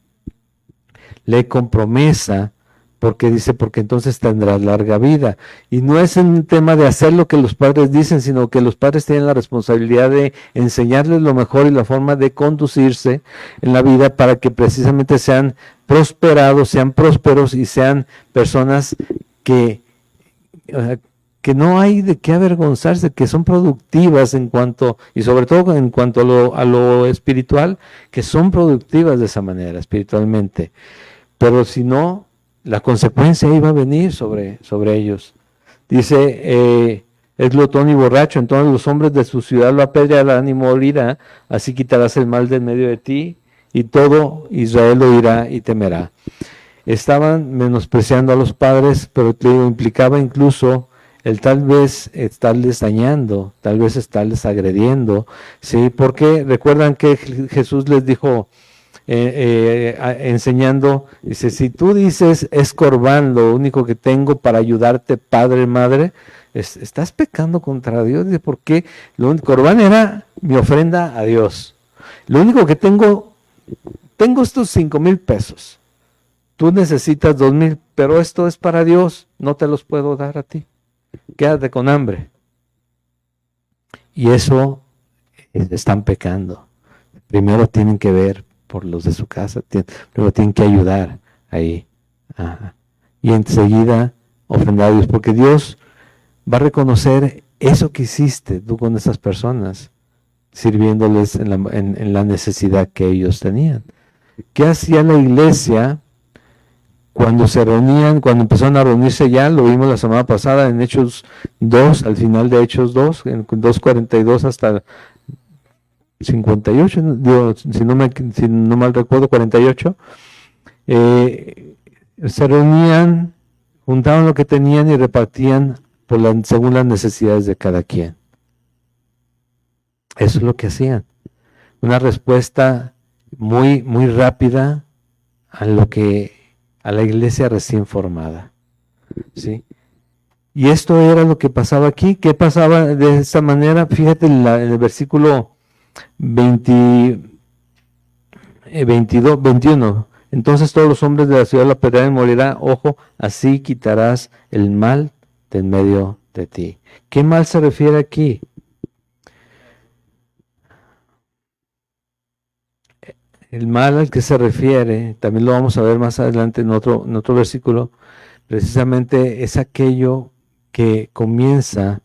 ley con promesa, porque dice, porque entonces tendrás larga vida. Y no es un tema de hacer lo que los padres dicen, sino que los padres tienen la responsabilidad de enseñarles lo mejor y la forma de conducirse en la vida para que precisamente sean prosperados, sean prósperos y sean personas que no hay de qué avergonzarse, que son productivas y sobre todo en cuanto a lo espiritual, que son productivas de esa manera, espiritualmente. Pero si no, la consecuencia iba a venir sobre ellos. Dice, es glotón y borracho, entonces los hombres de su ciudad lo apedrearán y morirá, así quitarás el mal de en medio de ti, y todo Israel lo oirá y temerá. Estaban menospreciando a los padres, pero implicaba incluso el tal vez estarles dañando, tal vez estarles agrediendo, ¿sí? Porque recuerdan que Jesús les dijo, enseñando, dice, si tú dices es corbán lo único que tengo para ayudarte, padre, madre, estás pecando contra Dios. Dice, ¿por qué? Corbán era mi ofrenda a Dios. Lo único que tengo estos 5,000 pesos. Tú necesitas 2,000, pero esto es para Dios, no te los puedo dar a ti. quédate con hambre. Y eso están pecando. Primero tienen que ver por los de su casa, primero tienen que ayudar ahí. Ajá. Y enseguida ofrendar a Dios, porque Dios va a reconocer eso que hiciste tú con esas personas, sirviéndoles en la necesidad que ellos tenían. ¿Qué hacía la iglesia cuando se reunían, cuando empezaron a reunirse ya? Lo vimos la semana pasada en Hechos 2, al final de Hechos 2, en 2:42 hasta 58, digo, si no mal recuerdo, 48. Se reunían, juntaban lo que tenían y repartían según las necesidades de cada quien. Eso es lo que hacían. Una respuesta muy, muy rápida a la iglesia recién formada. ¿Sí? Y esto era lo que pasaba aquí. ¿Qué pasaba de esta manera? Fíjate en el versículo 21. Entonces todos los hombres de la ciudad la apedrearán y morirán. Ojo, así quitarás el mal de en medio de ti. ¿Qué mal se refiere aquí? El mal al que se refiere, también lo vamos a ver más adelante en otro versículo, precisamente es aquello que comienza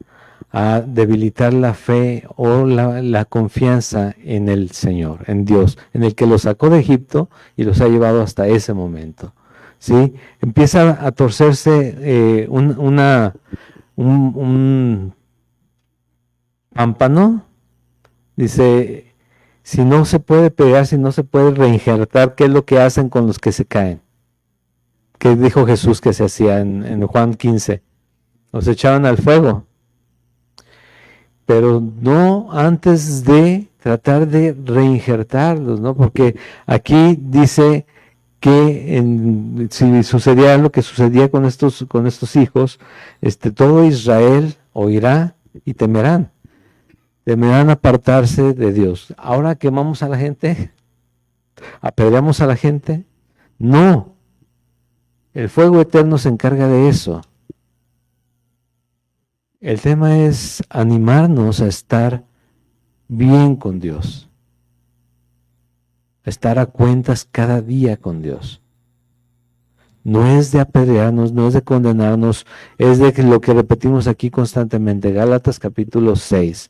a debilitar la fe o la confianza en el Señor, en Dios, en el que los sacó de Egipto y los ha llevado hasta ese momento. ¿Sí? Empieza a torcerse un pámpano. Dice, si no se puede pegar, si no se puede reinjertar, ¿qué es lo que hacen con los que se caen? ¿Qué dijo Jesús que se hacía en Juan 15? Los echaban al fuego. Pero no antes de tratar de reinjertarlos, ¿no? Porque aquí dice que si sucedía lo que sucedía con estos hijos, todo Israel oirá y temerán apartarse de Dios. Ahora quemamos a la gente, apedreamos a la gente. No, el fuego eterno se encarga de eso. El tema es animarnos a estar bien con Dios, a estar a cuentas cada día con Dios. No es de apedrearnos, no es de condenarnos, es de lo que repetimos aquí constantemente, Gálatas capítulo 6.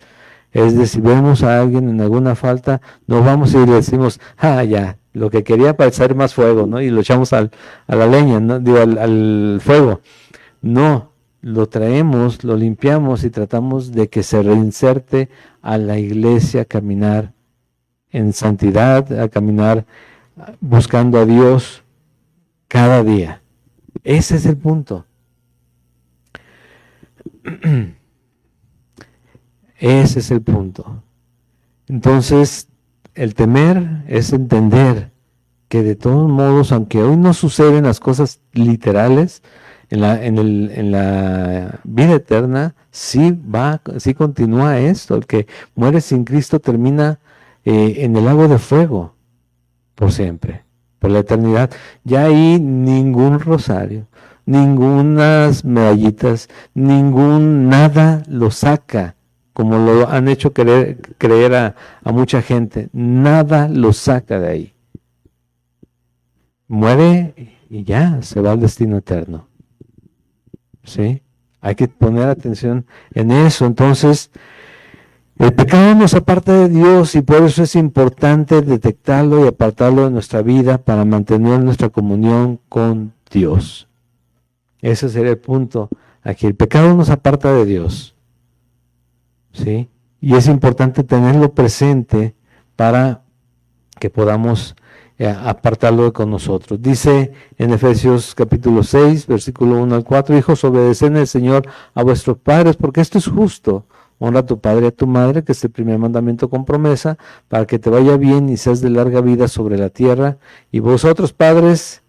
Es de si vemos a alguien en alguna falta, no vamos y le decimos, ya, lo que quería para echar más fuego, ¿no? Y lo echamos a la leña, ¿no? Digo, al fuego. No, lo traemos, lo limpiamos y tratamos de que se reinserte a la iglesia, a caminar en santidad, a caminar buscando a Dios cada día. Ese es el punto. Ese es el punto. Entonces, el temer es entender que de todos modos, aunque hoy no suceden las cosas literales, en la vida eterna sí continúa esto. El que muere sin Cristo termina en el lago de fuego por siempre, por la eternidad. Ya ahí ningún rosario, ningunas medallitas, nada lo saca, como lo han hecho creer a mucha gente. Nada lo saca de ahí. Muere y ya, se va al destino eterno. ¿Sí? Hay que poner atención en eso. Entonces, el pecado nos aparta de Dios y por eso es importante detectarlo y apartarlo de nuestra vida para mantener nuestra comunión con Dios. Ese sería el punto. Aquí el pecado nos aparta de Dios. ¿Sí? Y es importante tenerlo presente para que podamos apartarlo con nosotros. Dice en Efesios capítulo 6, versículo 1 al 4, hijos, obedeced en el Señor a vuestros padres, porque esto es justo. Honra a tu padre y a tu madre, que es el primer mandamiento con promesa, para que te vaya bien y seas de larga vida sobre la tierra. Y vosotros, padres,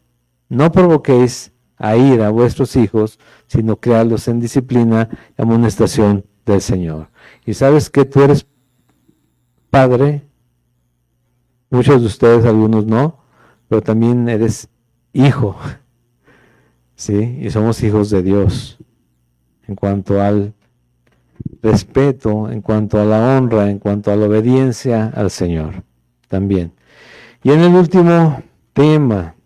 no provoquéis a ira a vuestros hijos, sino creadlos en disciplina y amonestación del Señor. Y sabes que tú eres padre. Muchos de ustedes, algunos no, pero también eres hijo, ¿sí? Y somos hijos de Dios. en cuanto al respeto, en cuanto a la honra, en cuanto a la obediencia al Señor también. Y en el último tema,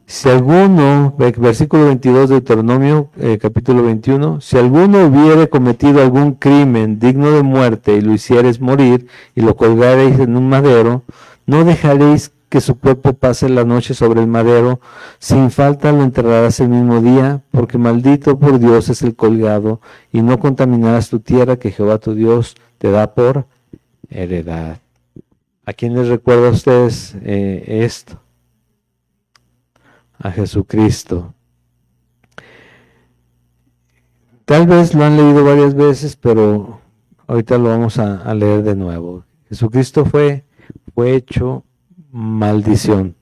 si alguno, versículo 22 de Deuteronomio, capítulo 21, si alguno hubiere cometido algún crimen digno de muerte y lo hiciereis morir y lo colgareis en un madero, no dejaréis que su cuerpo pase la noche sobre el madero, sin falta lo enterrarás el mismo día, porque maldito por Dios es el colgado, y no contaminarás tu tierra que Jehová tu Dios te da por heredad. ¿A quién les recuerda a ustedes esto? A Jesucristo. Tal vez lo han leído varias veces, pero ahorita lo vamos a leer de nuevo. Jesucristo fue hecho maldición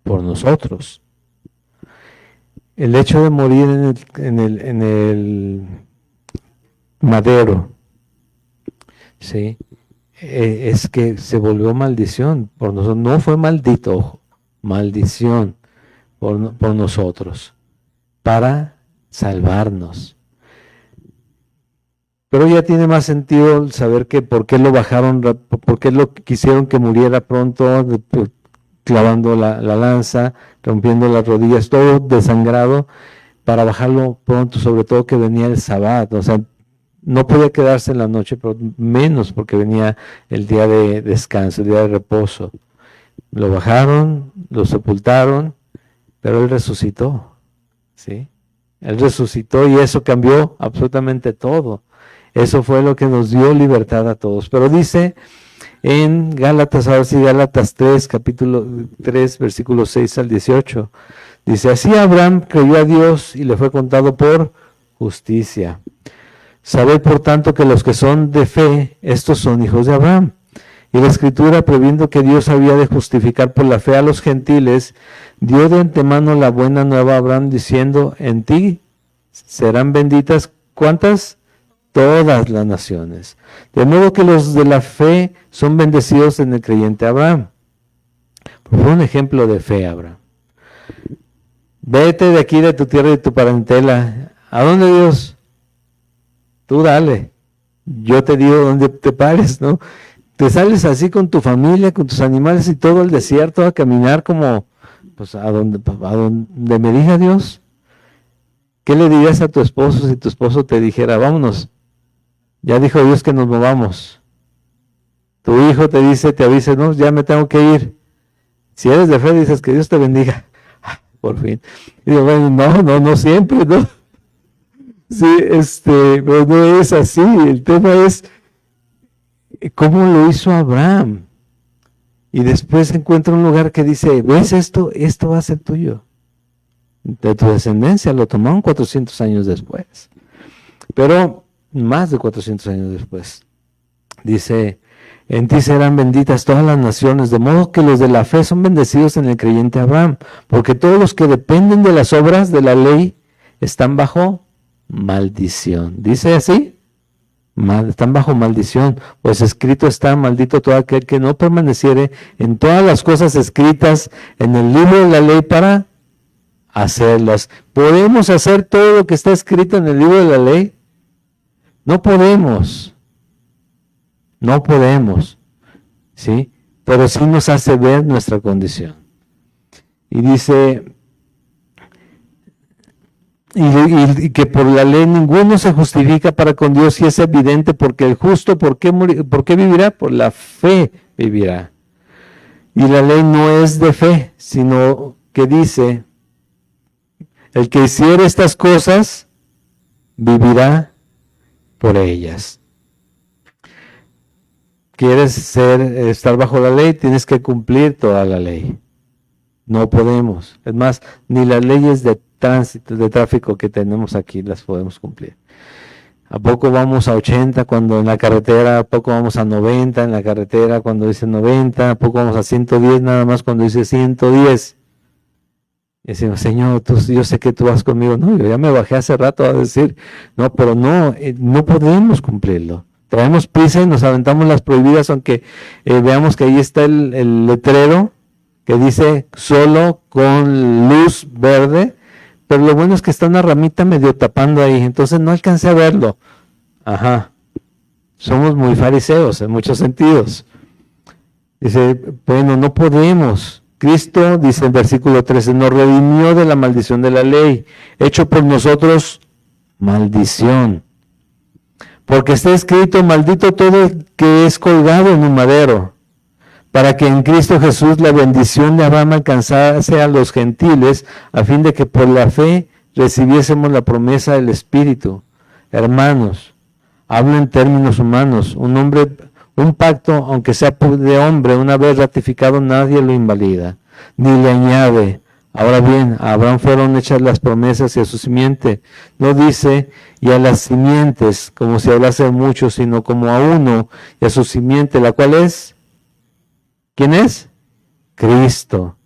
por nosotros. El hecho de morir en el madero, ¿sí? Es que se volvió maldición por nosotros. No fue maldito, ojo, maldición por nosotros, para salvarnos. Pero ya tiene más sentido saber que por qué lo bajaron, por qué lo quisieron que muriera pronto, clavando la lanza, rompiendo las rodillas, todo desangrado, para bajarlo pronto, sobre todo que venía el Sabbat. O sea, no podía quedarse en la noche, pero menos porque venía el día de descanso, el día de reposo. Lo bajaron, lo sepultaron, pero Él resucitó, ¿sí? Él resucitó y eso cambió absolutamente todo. Eso fue lo que nos dio libertad a todos. Pero dice en Gálatas, ahora sí, Gálatas 3, capítulo 3, versículos 6 al 18. Dice, así Abraham creyó a Dios y le fue contado por justicia. Sabed por tanto que los que son de fe, estos son hijos de Abraham. Y la Escritura, previendo que Dios había de justificar por la fe a los gentiles, dio de antemano la buena nueva a Abraham, diciendo, en ti serán benditas, ¿cuántas? Todas las naciones. De modo que los de la fe son bendecidos en el creyente Abraham. Fue un ejemplo de fe, Abraham. Vete de aquí, de tu tierra y de tu parentela. ¿A dónde, Dios? Tú dale. Yo te digo dónde te pares, ¿no? Te sales así con tu familia, con tus animales y todo el desierto a caminar como, pues, a donde me diga Dios. ¿Qué le dirías a tu esposo si tu esposo te dijera, vámonos? Ya dijo Dios que nos movamos. Tu hijo te dice, te avisa, no, ya me tengo que ir. Si eres de fe, dices que Dios te bendiga. Por fin. Y digo, bueno, no siempre, ¿no? Sí, pero no es así. El tema es cómo lo hizo Abraham. Y después encuentra un lugar que dice, ¿ves esto? Esto va a ser tuyo. De tu descendencia. Lo tomaron 400 años después. Pero más de 400 años después. Dice, en ti serán benditas todas las naciones, de modo que los de la fe son bendecidos en el creyente Abraham, porque todos los que dependen de las obras de la ley están bajo maldición. ¿Dice así? Están bajo maldición, pues escrito está, maldito todo aquel que no permaneciere en todas las cosas escritas en el libro de la ley para hacerlas. ¿Podemos hacer todo lo que está escrito en el libro de la ley? No podemos, ¿sí? Pero sí nos hace ver nuestra condición. Y dice, y que por la ley ninguno se justifica para con Dios, y es evidente, porque el justo, ¿por qué vivirá? Por la fe vivirá. Y la ley no es de fe, sino que dice, el que hiciere estas cosas, vivirá por ellas. ¿Quieres estar bajo la ley? Tienes que cumplir toda la ley. No podemos. Es más, ni las leyes de tránsito, de tráfico que tenemos aquí las podemos cumplir. ¿A poco vamos a 80 cuando en la carretera? ¿A poco vamos a 90 en la carretera cuando dice 90? ¿A poco vamos a 110 nada más cuando dice 110? Y decimos, Señor, yo sé que tú vas conmigo. No, yo ya me bajé hace rato a decir, no, pero no podemos cumplirlo. Traemos prisa y nos aventamos las prohibidas, aunque veamos que ahí está el letrero, que dice solo con luz verde, pero lo bueno es que está una ramita medio tapando ahí, entonces no alcancé a verlo. Ajá. Somos muy fariseos en muchos sentidos. Dice, bueno, no podemos. Cristo, dice en versículo 13, nos redimió de la maldición de la ley, hecho por nosotros maldición. Porque está escrito, maldito todo el que es colgado en un madero, para que en Cristo Jesús la bendición de Abraham alcanzase a los gentiles, a fin de que por la fe recibiésemos la promesa del Espíritu. Hermanos, hablo en términos humanos, un pacto, aunque sea de hombre, una vez ratificado, nadie lo invalida, ni le añade. Ahora bien, a Abraham fueron hechas las promesas y a su simiente. No dice, y a las simientes, como si hablase de muchos, sino como a uno, y a su simiente, la cual es, ¿quién es? Cristo.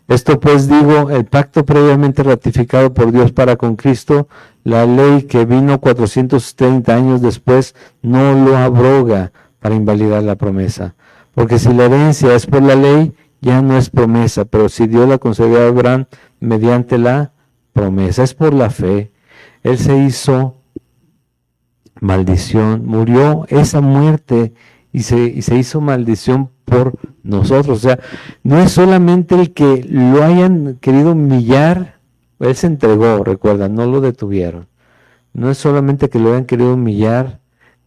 Esto pues digo, el pacto previamente ratificado por Dios para con Cristo, la ley que vino 430 años después, no lo abroga para invalidar la promesa. Porque si la herencia es por la ley, ya no es promesa, pero si Dios la concedió a Abraham mediante la promesa, es por la fe. Él se hizo maldición, murió esa muerte y se hizo maldición por nosotros. O sea, no es solamente el que lo hayan querido humillar, él se entregó, recuerda, no lo detuvieron. No es solamente que lo hayan querido humillar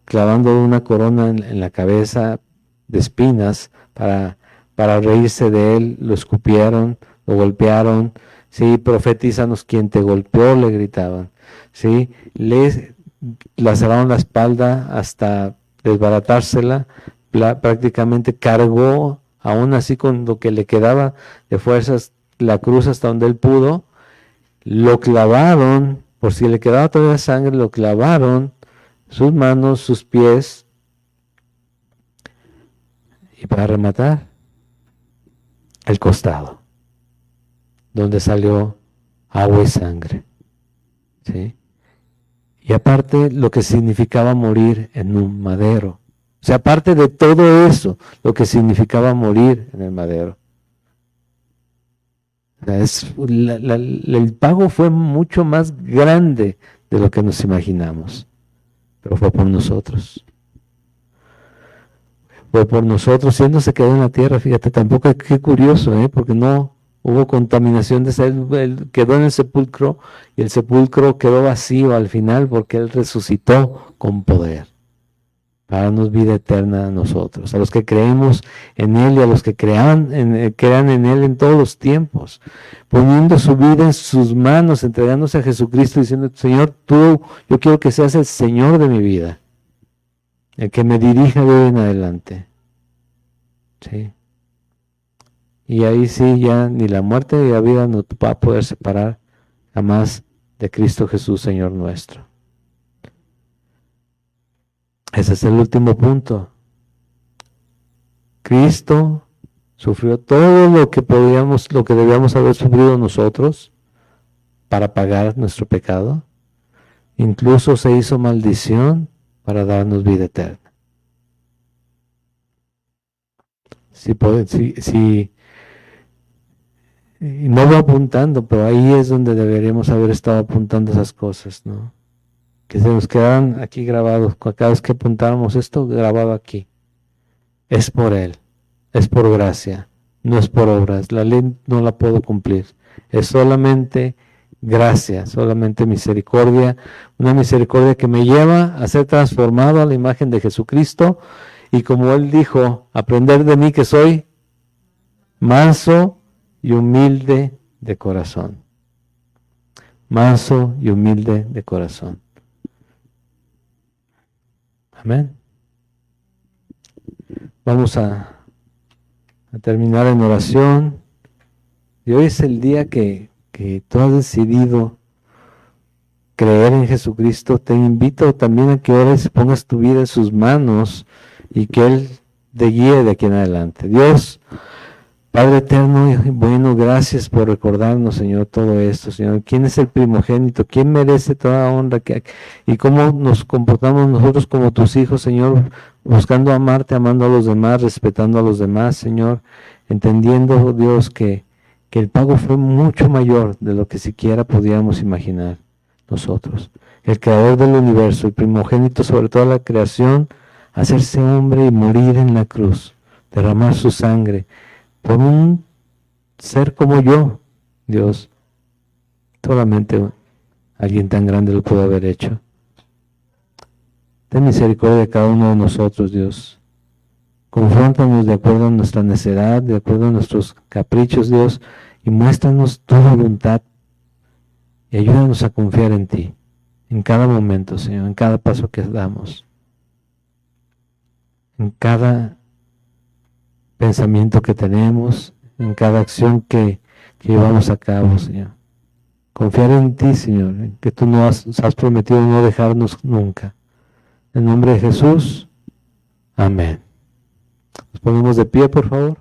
clavando una corona en la cabeza de espinas para reírse de él, lo escupieron, lo golpearon, sí, profetízanos quien te golpeó, le gritaban, sí, le laceraron la espalda hasta desbaratársela, prácticamente cargó, aún así con lo que le quedaba de fuerzas, la cruz hasta donde él pudo, lo clavaron, por si le quedaba todavía sangre, lo clavaron, sus manos, sus pies, y para rematar, el costado, donde salió agua y sangre, ¿sí? Y aparte lo que significaba morir en un madero. O sea, aparte de todo eso, lo que significaba morir en el madero. O sea, el pago fue mucho más grande de lo que nos imaginamos, pero fue por nosotros. Fue por nosotros, y él no se quedó en la tierra, fíjate, tampoco, qué curioso, porque no hubo contaminación de él quedó en el sepulcro, y el sepulcro quedó vacío al final, porque él resucitó con poder, para darnos vida eterna a nosotros, a los que creemos en él y a los que crean en él en todos los tiempos, poniendo su vida en sus manos, entregándose a Jesucristo, diciendo, Señor, yo quiero que seas el Señor de mi vida, el que me dirija de hoy en adelante. ¿Sí? Y ahí sí ya ni la muerte ni la vida nos va a poder separar jamás de Cristo Jesús, Señor nuestro. Ese es el último punto. Cristo sufrió todo lo que debíamos haber sufrido nosotros para pagar nuestro pecado. Incluso se hizo maldición para darnos vida eterna. No voy apuntando, pero ahí es donde deberíamos haber estado apuntando esas cosas, ¿no? Que se nos quedaran aquí grabados, cada vez que apuntáramos esto, grabado aquí. Es por Él, es por gracia, no es por obras. La ley no la puedo cumplir, es solamente gracia, solamente misericordia, una misericordia que me lleva a ser transformado a la imagen de Jesucristo, y como Él dijo, aprender de mí que soy manso y humilde de corazón. Manso y humilde de corazón. Amén. Vamos a terminar en oración. Y hoy es el día que tú has decidido creer en Jesucristo. Te invito también a que ores, pongas tu vida en sus manos y que Él te guíe de aquí en adelante. Dios, Padre eterno y bueno, gracias por recordarnos, Señor, todo esto, Señor. ¿Quién es el primogénito? ¿Quién merece toda honra? Y cómo nos comportamos nosotros como tus hijos, Señor, buscando amarte, amando a los demás, respetando a los demás, Señor. entendiendo, Dios, que el pago fue mucho mayor de lo que siquiera podíamos imaginar nosotros. El creador del universo, el primogénito sobre toda la creación, hacerse hombre y morir en la cruz, derramar su sangre por un ser como yo, Dios. Solamente alguien tan grande lo pudo haber hecho. Ten misericordia de cada uno de nosotros, Dios. Confróntanos de acuerdo a nuestra necedad, de acuerdo a nuestros caprichos, Dios, y muéstranos tu voluntad y ayúdanos a confiar en ti, en cada momento, Señor, en cada paso que damos, en cada pensamiento que tenemos, en cada acción que llevamos a cabo, Señor. Confiar en ti, Señor, en que tú nos has prometido no dejarnos nunca. En nombre de Jesús, amén. Nos ponemos de pie, por favor.